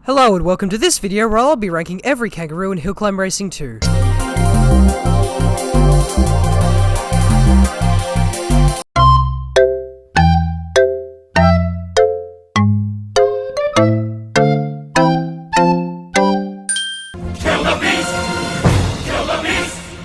Hello and welcome to this video where I'll be ranking every Kangaroo in Hill Climb Racing 2.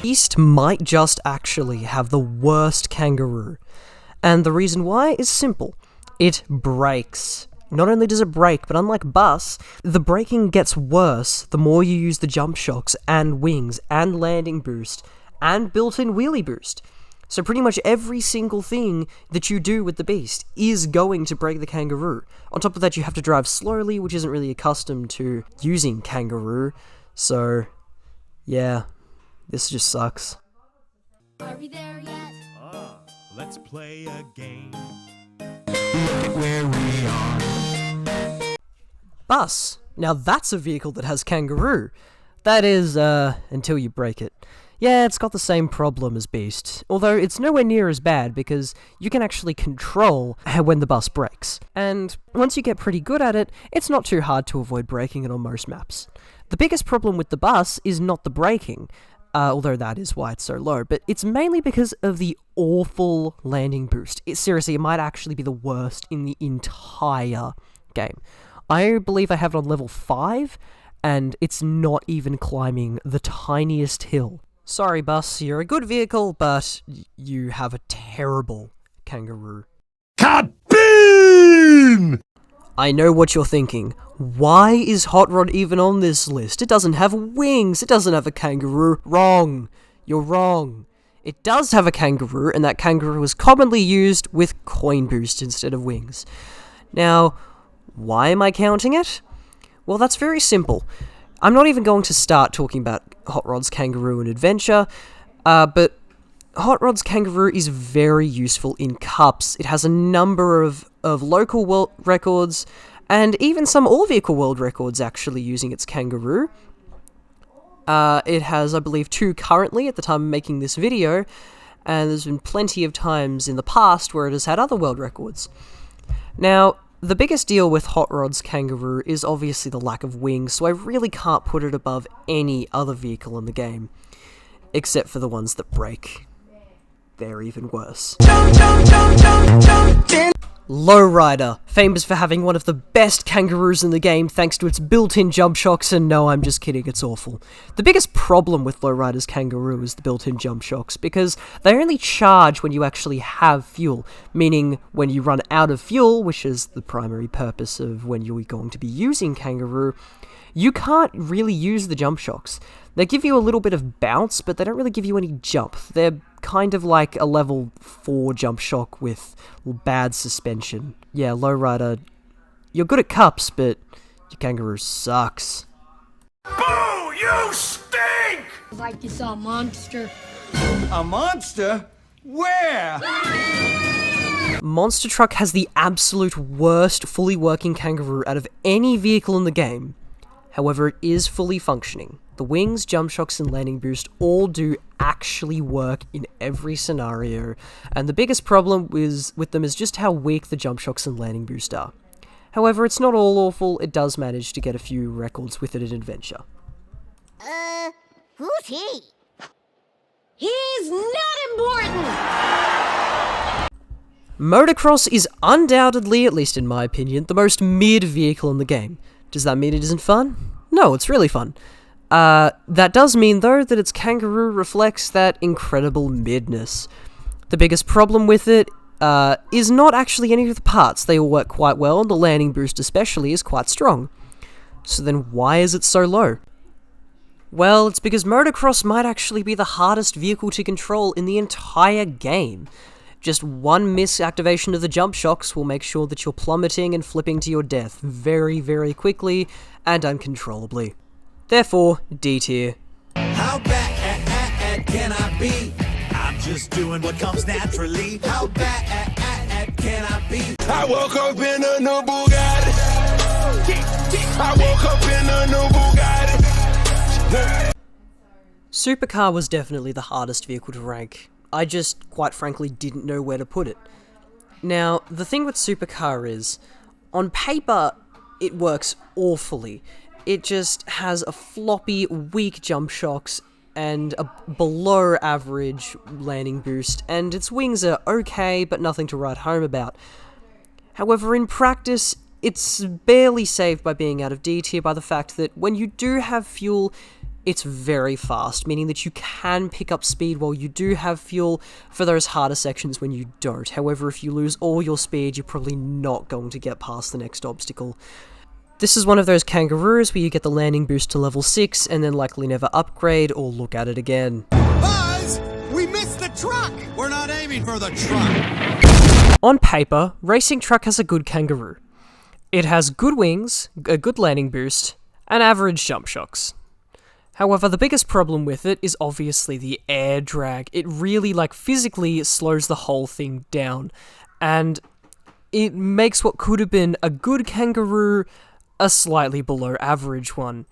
Beast might just actually have the worst Kangaroo, and the reason why is simple. It brakes. Not only does it brake, but unlike Bus, the braking gets worse the more you use the jump shocks and wings and landing boost and built-in wheelie boost. So pretty much every single thing that you do with the Beast is going to break the Kangaroo. On top of that, you have to drive slowly, which isn't really accustomed to using Kangaroo. So, yeah, this just sucks. Are we there yet? Let's play a game. Look at where we are. Bus. Now that's a vehicle that has Kangaroo. That is, until you break it. Yeah, it's got the same problem as Beast, although it's nowhere near as bad because you can actually control when the bus brakes. And once you get pretty good at it, it's not too hard to avoid breaking it on most maps. The biggest problem with the bus is not the braking, although that is why it's so low, but it's mainly because of the awful landing boost. Seriously, it might actually be the worst in the entire game. I believe I have it on level 5, and it's not even climbing the tiniest hill. Sorry, Bus, you're a good vehicle, but you have a terrible Kangaroo. Kabeen! I know what you're thinking. Why is Hot Rod even on this list? It doesn't have wings, it doesn't have a Kangaroo. Wrong. You're wrong. It does have a Kangaroo, and that Kangaroo is commonly used with coin boost instead of wings. Now, why am I counting it? Well, that's very simple. I'm not even going to start talking about Hot Rod's Kangaroo in Adventure, but Hot Rod's Kangaroo is very useful in cups. It has a number of local world records, and even some all-vehicle world records actually using its Kangaroo. It has, I believe, 2 currently at the time of making this video, and there's been plenty of times in the past where it has had other world records. Now, the biggest deal with Hot Rod's Kangaroo is obviously the lack of wings, so I really can't put it above any other vehicle in the game, except for the ones that break. They're even worse. Lowrider, famous for having one of the best Kangaroos in the game thanks to its built-in jump shocks, and no, I'm just kidding, it's awful. The biggest problem with Lowrider's Kangaroo is the built-in jump shocks, because they only charge when you actually have fuel, meaning when you run out of fuel, which is the primary purpose of when you're going to be using Kangaroo, you can't really use the jump shocks. They give you a little bit of bounce, but they don't really give you any jump. They're kind of like a level 4 jump shock with bad suspension. Yeah, Lowrider, you're good at cups, but your Kangaroo sucks. Boo! You stink! Like you saw a monster. A monster? Where? Monster Truck has the absolute worst fully working Kangaroo out of any vehicle in the game. However, it is fully functioning. The wings, jump shocks, and landing boost all do actually work in every scenario, and the biggest problem with them is just how weak the jump shocks and landing boost are. However, it's not all awful, it does manage to get a few records with it in Adventure. Who's he? He's not important! Motocross is undoubtedly, at least in my opinion, the most mid vehicle in the game. Does that mean it isn't fun? No, it's really fun. That does mean, though, that its Kangaroo reflects that incredible midness. The biggest problem with it is not actually any of the parts. They all work quite well, and the landing boost especially is quite strong. So then why is it so low? Well, it's because Motocross might actually be the hardest vehicle to control in the entire game. Just one misactivation of the jump shocks will make sure that you're plummeting and flipping to your death very, very quickly and uncontrollably. Therefore, D tier. How bad can I be? I'm just doing what comes naturally. How bad can I be? I woke up in a new Bugatti. I woke up in a new Bugatti. Supercar was definitely the hardest vehicle to rank. I just, quite frankly, didn't know where to put it. Now, the thing with Supercar is, on paper, it works awfully. It just has a floppy, weak jump shocks and a below average landing boost, and its wings are okay, but nothing to write home about. However, in practice, it's barely saved by being out of D tier by the fact that when you do have fuel, it's very fast, meaning that you can pick up speed while you do have fuel for those harder sections when you don't. However, if you lose all your speed, you're probably not going to get past the next obstacle. This is one of those kangaroos where you get the landing boost to level 6 and then likely never upgrade or look at it again. Buzz, we missed the truck. We're not aiming for the truck. On paper, Racing Truck has a good kangaroo. It has good wings, a good landing boost, and average jump shocks. However, the biggest problem with it is obviously the air drag. It really, physically slows the whole thing down, and it makes what could have been a good kangaroo a slightly below average one.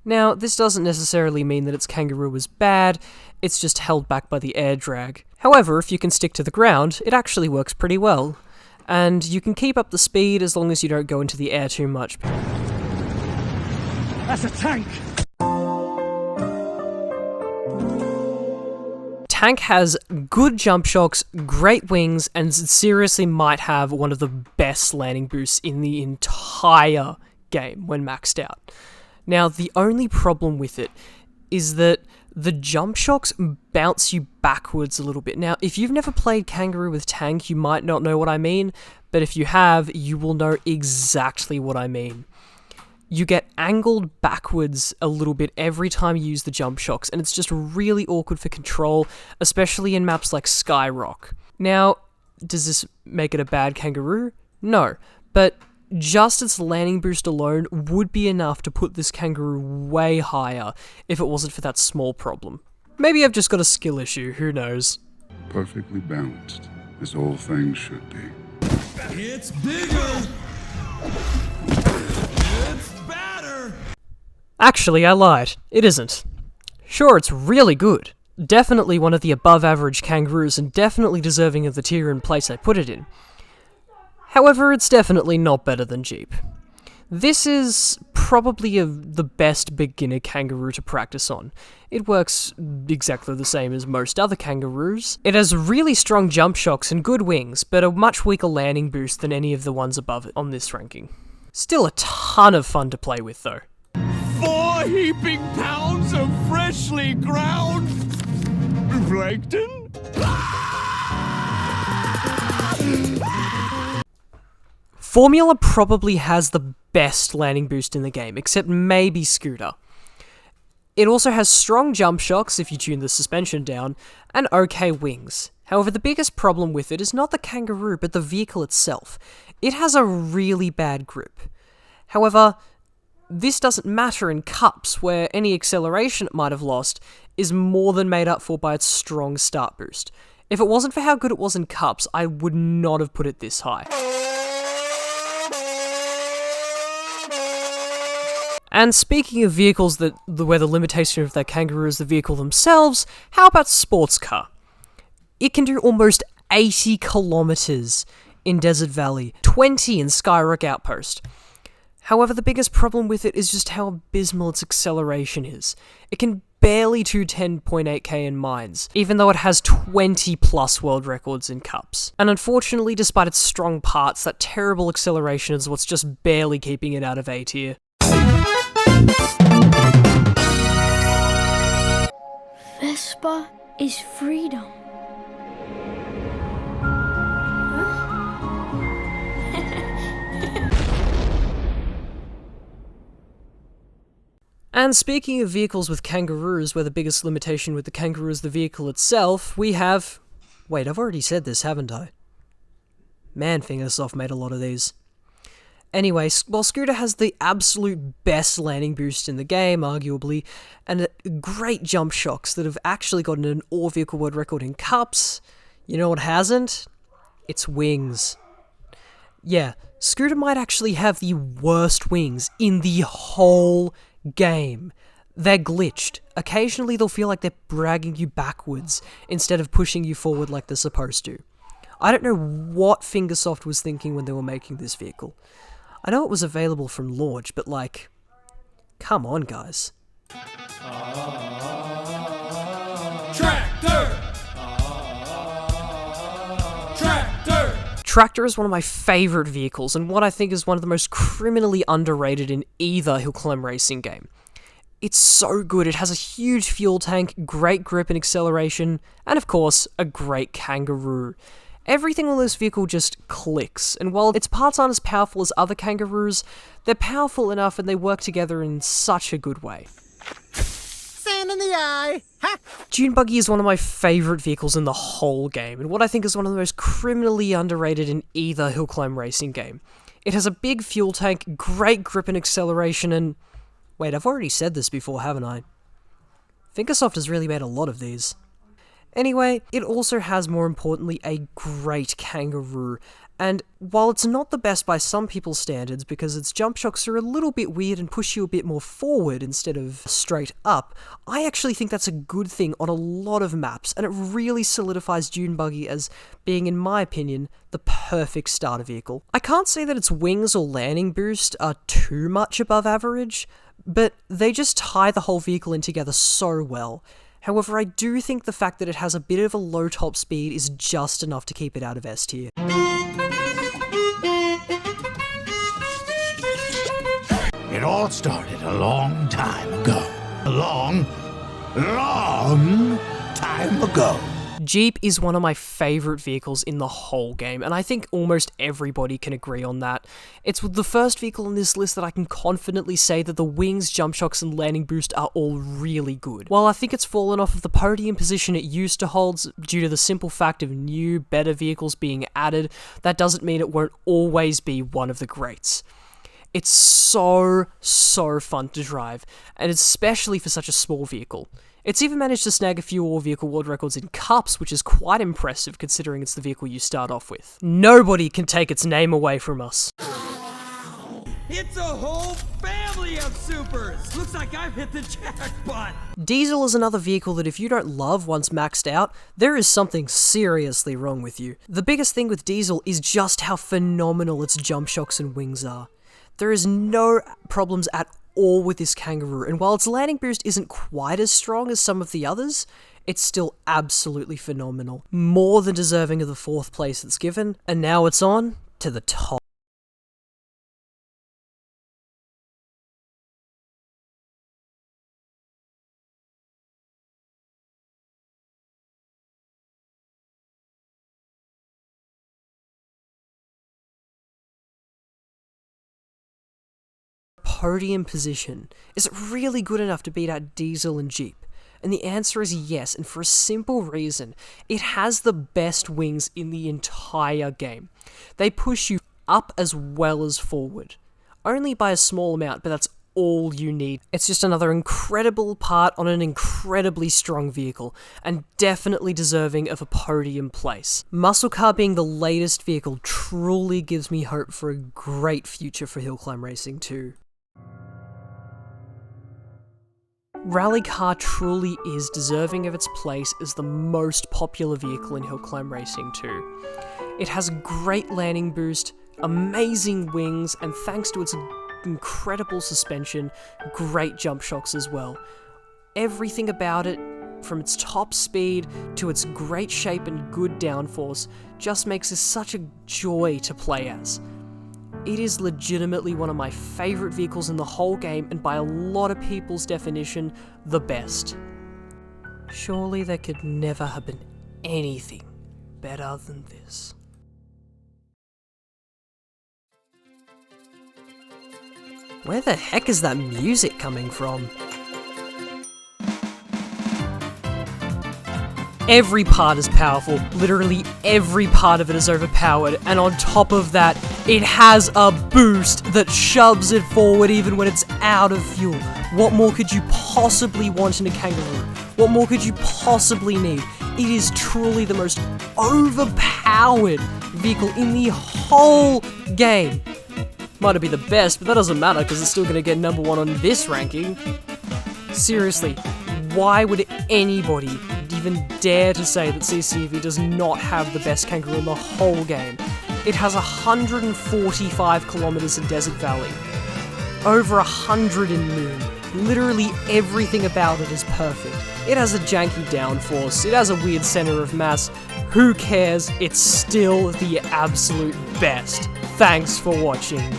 Now, this doesn't necessarily mean that its kangaroo is bad, it's just held back by the air drag. However, if you can stick to the ground, it actually works pretty well, and you can keep up the speed as long as you don't go into the air too much. That's a tank! Tank has good jump shocks, great wings, and seriously might have one of the best landing boosts in the entire game when maxed out. Now, the only problem with it is that the jump shocks bounce you backwards a little bit. Now, if you've never played Kangaroo with Tank, you might not know what I mean, but if you have, you will know exactly what I mean. You get angled backwards a little bit every time you use the jump shocks, and it's just really awkward for control, especially in maps like Skyrock. Now, does this make it a bad kangaroo? No, but just its landing boost alone would be enough to put this kangaroo way higher if it wasn't for that small problem. Maybe I've just got a skill issue, who knows? Perfectly balanced, as all things should be. It's bigger. It's better. Actually, I lied. It isn't. Sure, it's really good. Definitely one of the above-average kangaroos and definitely deserving of the tier and place I put it in. However, it's definitely not better than Jeep. This is probably the best beginner kangaroo to practice on. It works exactly the same as most other kangaroos. It has really strong jump shocks and good wings, but a much weaker landing boost than any of the ones above it on this ranking. Still a ton of fun to play with though. 4 heaping pounds of freshly ground plankton? Formula probably has the best landing boost in the game, except maybe Scooter. It also has strong jump shocks if you tune the suspension down, and okay wings. However, the biggest problem with it is not the Kangaroo, but the vehicle itself. It has a really bad grip. However, this doesn't matter in cups, where any acceleration it might have lost is more than made up for by its strong start boost. If it wasn't for how good it was in cups, I would not have put it this high. And speaking of vehicles where the limitation of their Kangaroo is the vehicle themselves, how about sports car? It can do almost 80 kilometers in Desert Valley, 20 in Skyrock Outpost. However, the biggest problem with it is just how abysmal its acceleration is. It can barely do 10.8k in mines, even though it has 20 plus world records in cups. And unfortunately, despite its strong parts, that terrible acceleration is what's just barely keeping it out of A tier. Vespa is freedom. And speaking of vehicles with kangaroos, where the biggest limitation with the kangaroo is the vehicle itself, we have... Wait, I've already said this, haven't I? Man, Fingersoft made a lot of these. Anyway, while Scooter has the absolute best landing boost in the game, arguably, and great jump shocks that have actually gotten an all-vehicle world record in cups, you know what hasn't? It's wings. Yeah, Scooter might actually have the worst wings in the whole game. They're glitched. Occasionally they'll feel like they're dragging you backwards instead of pushing you forward like they're supposed to. I don't know what Fingersoft was thinking when they were making this vehicle. I know it was available from launch, but like, come on guys. Tractor is one of my favourite vehicles, and what I think is one of the most criminally underrated in either hill climb racing game. It's so good, it has a huge fuel tank, great grip and acceleration, and of course, a great Kangaroo. Everything on this vehicle just clicks, and while its parts aren't as powerful as other Kangaroos, they're powerful enough and they work together in such a good way. Sand in the eye! Ha! Dune Buggy is one of my favourite vehicles in the whole game, and what I think is one of the most criminally underrated in either hill climb racing game. It has a big fuel tank, great grip and acceleration, and... wait, I've already said this before, haven't I? Thinkersoft has really made a lot of these. Anyway, it also has, more importantly, a great Kangaroo, and while it's not the best by some people's standards because its jump shocks are a little bit weird and push you a bit more forward instead of straight up, I actually think that's a good thing on a lot of maps, and it really solidifies Dune Buggy as being, in my opinion, the perfect starter vehicle. I can't say that its wings or landing boost are too much above average, but they just tie the whole vehicle in together so well. However, I do think the fact that it has a bit of a low top speed is just enough to keep it out of S tier. It all started a long time ago. A long time ago. Jeep is one of my favourite vehicles in the whole game, and I think almost everybody can agree on that. It's the first vehicle on this list that I can confidently say that the wings, jump shocks, and landing boost are all really good. While I think it's fallen off of the podium position it used to hold due to the simple fact of new, better vehicles being added, that doesn't mean it won't always be one of the greats. It's so fun to drive, and especially for such a small vehicle. It's even managed to snag a few all-vehicle world records in cups, which is quite impressive considering it's the vehicle you start off with. Nobody can take its name away from us. It's a whole family of supers! Looks like I've hit the jackpot! Diesel is another vehicle that if you don't love once maxed out, there is something seriously wrong with you. The biggest thing with Diesel is just how phenomenal its jump shocks and wings are. There is no problems at all with this Kangaroo, and while its landing boost isn't quite as strong as some of the others, it's still absolutely phenomenal. More than deserving of the 4th place it's given, and now it's on to the top. Podium position. Is it really good enough to beat out Diesel and Jeep? And the answer is yes, and for a simple reason. It has the best wings in the entire game. They push you up as well as forward. Only by a small amount, but that's all you need. It's just another incredible part on an incredibly strong vehicle, and definitely deserving of a podium place. Muscle Car being the latest vehicle truly gives me hope for a great future for hill climb racing too. Rally Car truly is deserving of its place as the most popular vehicle in hill climb racing too. It has great landing boost, amazing wings, and thanks to its incredible suspension, great jump shocks as well. Everything about it, from its top speed to its great shape and good downforce, just makes this such a joy to play as. It is legitimately one of my favourite vehicles in the whole game, and by a lot of people's definition, the best. Surely there could never have been anything better than this. Where the heck is that music coming from? Every part is powerful, literally every part of it is overpowered, and on top of that, it has a boost that shoves it forward even when it's out of fuel. What more could you possibly want in a Kangaroo? What more could you possibly need? It is truly the most overpowered vehicle in the whole game. Might not be the best, but that doesn't matter because it's still going to get number 1 on this ranking. Seriously, why would anybody even dare to say that CCV does not have the best Kangaroo in the whole game? It has 145 kilometers in Desert Valley, over 100 in Moon. Literally everything about it is perfect. It has a janky downforce, it has a weird center of mass. Who cares? It's still the absolute best. Thanks for watching.